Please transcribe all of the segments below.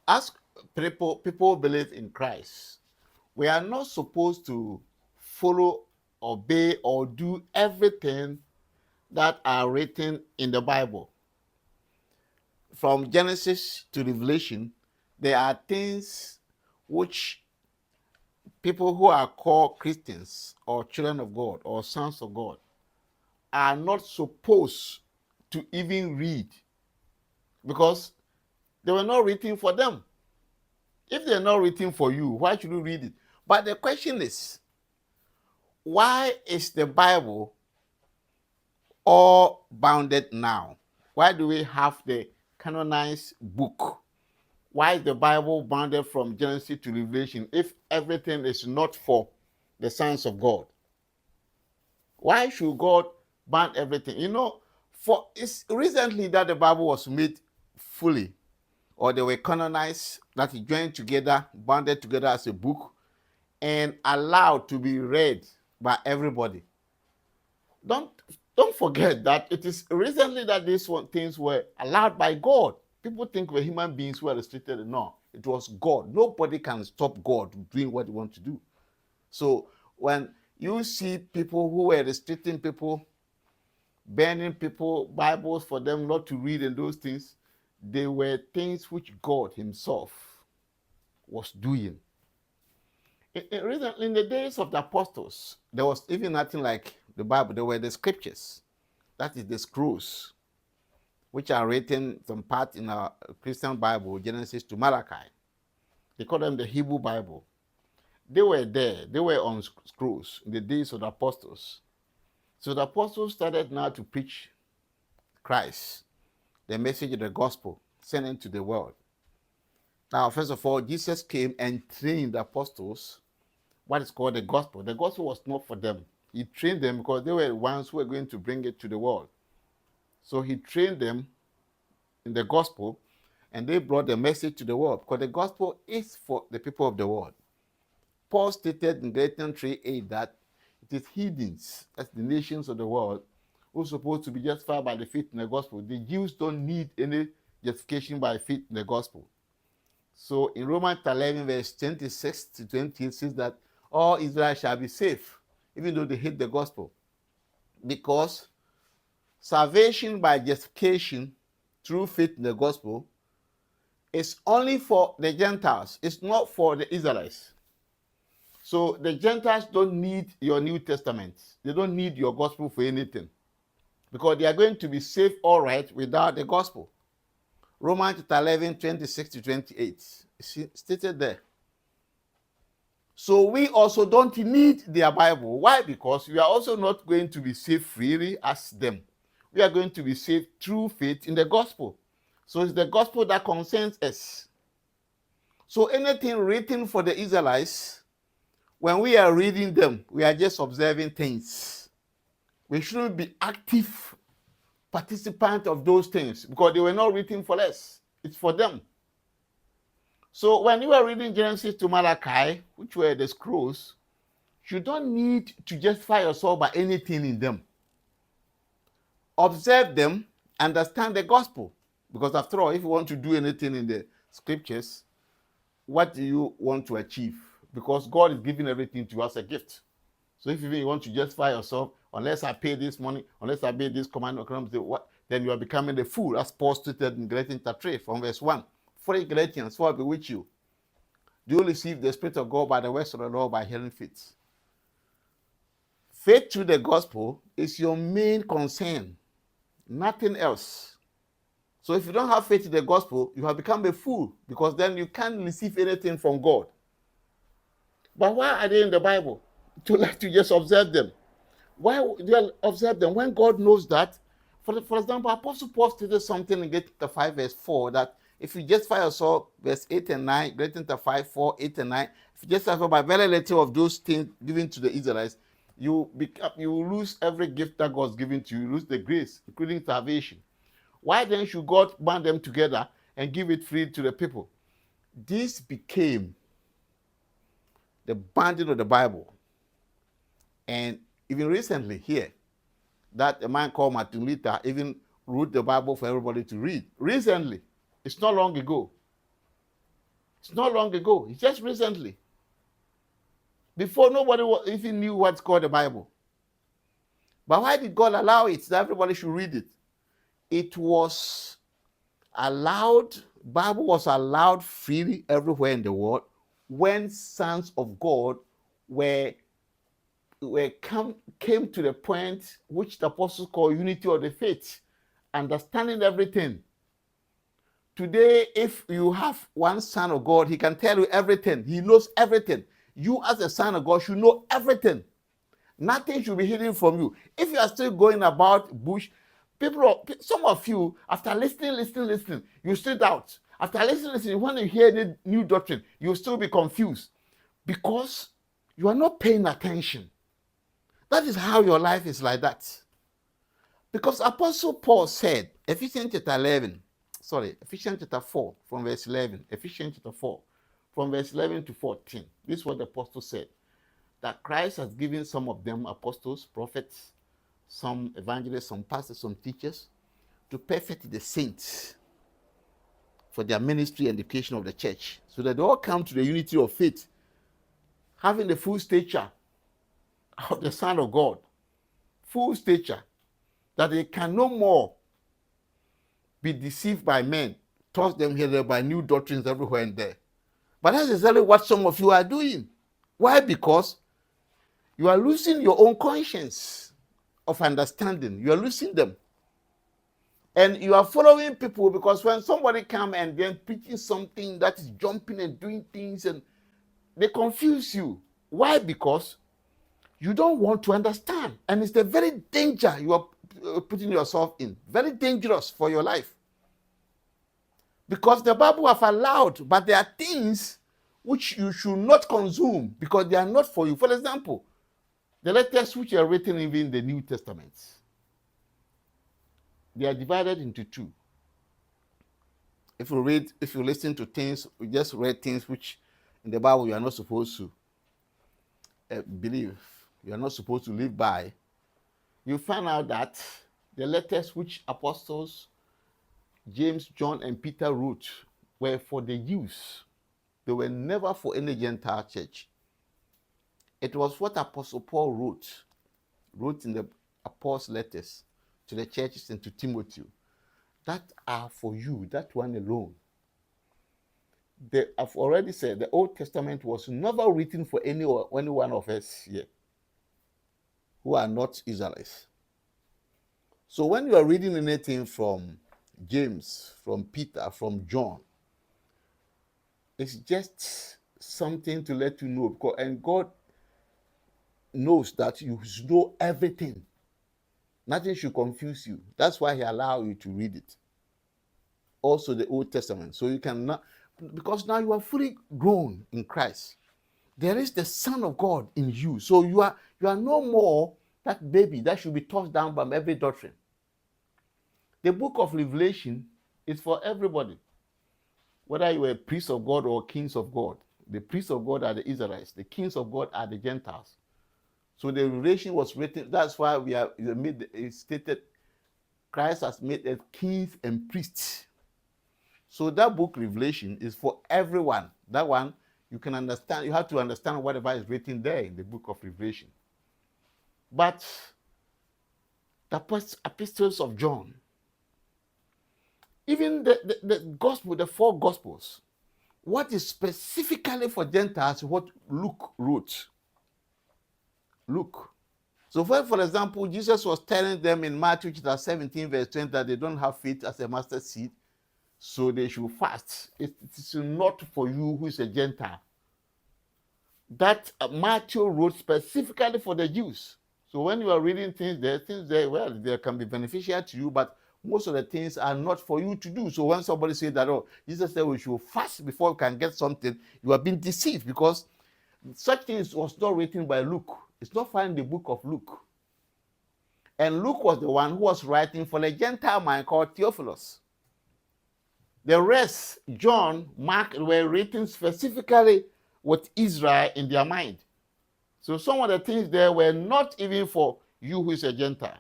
as people believe in Christ, we are not supposed to follow, obey, or do everything that are written in the Bible. From Genesis to Revelation, there are things which people who are called Christians or children of God or sons of God are not supposed to even read because they were not written for them. If they're not written for you, why should you read it? But the question is, why is the Bible all bounded now? Why do we have the canonized book? Why is the Bible bounded from Genesis to Revelation if everything is not for the sons of God? Why should God ban everything? For it's recently that the Bible was made fully, or they were canonized, that it joined together, bounded together as a book, and allowed to be read by everybody. Don't don't forget that it is recently that these things were allowed by God. People think we're human beings who are restricted. No, it was God. Nobody can stop God doing what he wants to do. So when you see people who were restricting people, banning people, Bibles for them not to read and those things, they were things which God himself was doing. In the days of the apostles, there was even nothing like the Bible. There were the scriptures, that is the scrolls, which are written some part in our Christian Bible, Genesis to Malachi. They call them the Hebrew Bible. They were there. They were on scrolls in the days of the apostles. So the apostles started now to preach Christ, the message of the gospel, sent into the world. Now, first of all, Jesus came and trained the apostles what is called the gospel. The gospel was not for them. He trained them because they were the ones who were going to bring it to the world. So he trained them in the gospel, and they brought the message to the world because the gospel is for the people of the world. Paul stated in Galatians 3:8 that it is heathens, that's the nations of the world, who are supposed to be justified by the faith in the gospel. The Jews don't need any justification by faith in the gospel. So in Romans 11, verse 26 to 28 says that all Israel shall be saved, even though they hate the gospel. Because salvation by justification through faith in the gospel is only for the Gentiles. It's not for the Israelites. So the Gentiles don't need your New Testament. They don't need your gospel for anything because they are going to be saved all right without the gospel. Romans 11, 26 to 28. Stated there. So we also don't need their Bible. Why? Because we are also not going to be saved freely as them. We are going to be saved through faith in the gospel. So it's the gospel that concerns us. So anything written for the Israelites, when we are reading them, we are just observing things. We shouldn't be active participants of those things because they were not written for us. It's for them. So when you are reading Genesis to Malachi, which were the scrolls, you don't need to justify yourself by anything in them. Observe them, understand the gospel. Because after all, if you want to do anything in the scriptures, what do you want to achieve? Because God is giving everything to us as a gift. So if you want to justify yourself, unless I pay this money, unless I pay this command, then you are becoming a fool, as Paul stated in Galatians 3 from verse 1. For Galatians, for I be with you. Do you receive the Spirit of God by the words of the Lord by hearing faith? Faith through the gospel is your main concern, nothing else. So if you don't have faith in the gospel, you have become a fool because then you can't receive anything from God. But why are they in the Bible? To just observe them. Why do you observe them when God knows that? For example, Apostle Paul stated something in Galatians 5 verse 4 that if you justify yourself, verse 8 and 9, Galatians 5, 4, 8 and 9, if you justify by very little of those things given to the Israelites, you will lose every gift that God's given to you. You lose the grace, including salvation. Why then should God band them together and give it free to the people? This became the banding of the Bible. And even recently here, that a man called Martin Luther even wrote the Bible for everybody to read. Recently, it's not long ago. It's not long ago. It's just recently. Before, nobody even knew what's called the Bible. But why did God allow it that everybody should read it? It was allowed, Bible was allowed freely everywhere in the world when sons of God came to the point which the apostles call unity of the faith, understanding everything. Today, if you have one son of God, he can tell you everything. He knows everything. You as a son of God should know everything. Nothing should be hidden from you. If you are still going about bush, some of you, after listening, you still doubt. After listening, when you hear the new doctrine, you'll still be confused because you are not paying attention. That is how your life is like that. Because Apostle Paul said, Ephesians chapter 4, from verse 11, Ephesians chapter 4, from verse 11 to 14. This is what the apostle said, that Christ has given some of them apostles, prophets, some evangelists, some pastors, some teachers, to perfect the saints for their ministry and education of the church, so that they all come to the unity of faith, having the full stature of the Son of God, full stature, that they can no more be deceived by men, tossed them here by new doctrines everywhere and there. But that's exactly what some of you are doing. Why? Because you are losing your own conscience of understanding. You are losing them. And you are following people, because when somebody comes and then preaching something that is jumping and doing things, and they confuse you. Why? Because you don't want to understand. And it's the very danger you are putting yourself in. Very dangerous for your life. Because the Bible have allowed, but there are things which you should not consume because they are not for you. For example, the letters which are written even in the New Testament, they are divided into two. If you listen to things, you just read things which in the Bible you are not supposed to believe, you are not supposed to live by, you find out that the letters which apostles James, John, and Peter wrote were for the Jews. They were never for any Gentile church. It was what Apostle Paul wrote in the apostles' letters to the churches and to Timothy, that are for you, that one alone. I've already said the Old Testament was never written for any one of us here who are not Israelites. So when you are reading anything from James, from Peter, from John, it's just something to let you know. And God knows that you know everything. Nothing should confuse you. That's why he allowed you to read it. Also the Old Testament. So you cannot, because now you are fully grown in Christ. There is the Son of God in you. So you are no more that baby that should be tossed down by every doctrine. The book of Revelation is for everybody. Whether you are a priest of God or kings of God. The priests of God are the Israelites. The kings of God are the Gentiles. So the Revelation was written. That's why it stated Christ has made us kings and priests. So that book Revelation is for everyone. That one you can understand. You have to understand whatever is written there in the book of Revelation. But the epistles of John, even the gospel, the four gospels, what is specifically for Gentiles, what Luke wrote. Luke. So for example, Jesus was telling them in Matthew chapter 17, verse 20, that they don't have faith as a mustard seed, so they should fast. It is not for you who is a Gentile. That Matthew wrote specifically for the Jews. So when you are reading things there, well, they can be beneficial to you, but most of the things are not for you to do. So when somebody says that, oh, Jesus said we should fast before we can get something, you are being deceived, because such things was not written by Luke. It's not found in the book of Luke. And Luke was the one who was writing for a Gentile man called Theophilus. The rest, John, Mark, were written specifically with Israel in their mind. So some of the things there were not even for you who is a Gentile.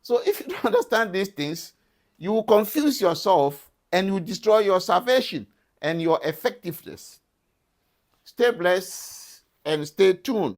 So if you don't understand these things, you will confuse yourself and you destroy your salvation. and your effectiveness. Stay blessed and stay tuned.